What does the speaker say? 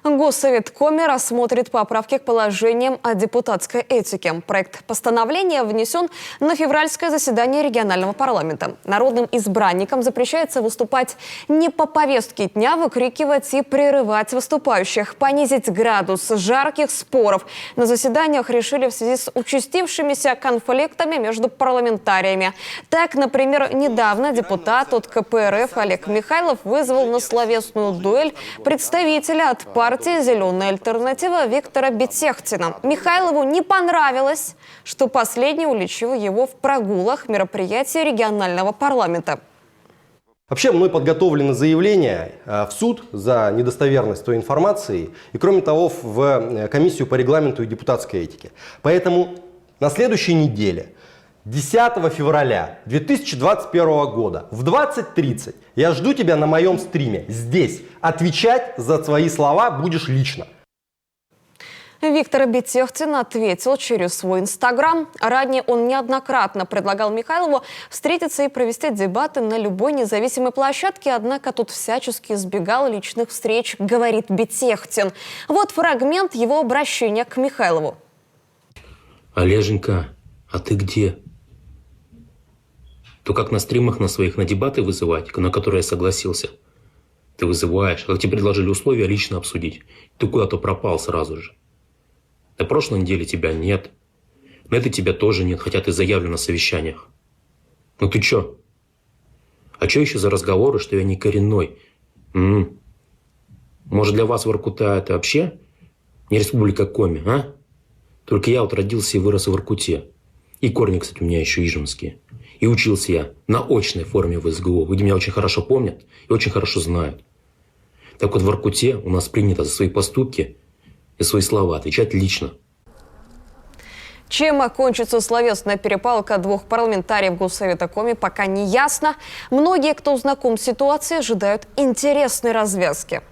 Госсовет Коми рассмотрит поправки к положениям о депутатской этике. Проект постановления внесен на февральское заседание регионального парламента. Народным избранникам запрещается выступать не по повестке дня, выкрикивать и прерывать выступающих, понизить градус жарких споров. На заседаниях решили в связи с участившимися конфликтами между парламентариями. Так, например, недавно депутат от КПРФ Олег Михайлов вызвал на словесную дуэль представителя от партии «Зеленая альтернатива» Виктора Бетехтина. Михайлову не понравилось, что последний уличил его в прогулах мероприятий регионального парламента. Вообще, мной подготовлено заявление в суд за недостоверность той информации и, кроме того, в комиссию по регламенту и депутатской этике. Поэтому на следующей неделе, 10 февраля 2021 года в 20:30 я жду тебя на моем стриме здесь. Отвечать за свои слова будешь лично. Виктор Бетехтин ответил через свой Инстаграм. Ранее он неоднократно предлагал Михайлову встретиться и провести дебаты на любой независимой площадке, однако тут всячески избегал личных встреч, говорит Бетехтин. Вот фрагмент его обращения к Михайлову. Олеженька, а ты где? То как на стримах на своих на дебаты вызывать, на которые я согласился, ты вызываешь, как тебе предложили условия лично обсудить, ты куда-то пропал сразу же. На прошлой неделе тебя нет, на этой тебя тоже нет, хотя ты заявлен на совещаниях. Ну ты чё? А чё еще за разговоры, что я не коренной? Может, для вас Воркута это вообще не республика Коми, а? Только я вот родился и вырос в Воркуте. И корни, кстати, у меня еще ижемские. И учился я на очной форме в СГУ. Люди меня очень хорошо помнят и очень хорошо знают. Так вот, в Воркуте у нас принято за свои поступки и свои слова отвечать лично. Чем окончится словесная перепалка двух парламентариев Госсовета Коми, пока не ясно. Многие, кто знаком с ситуацией, ожидают интересной развязки.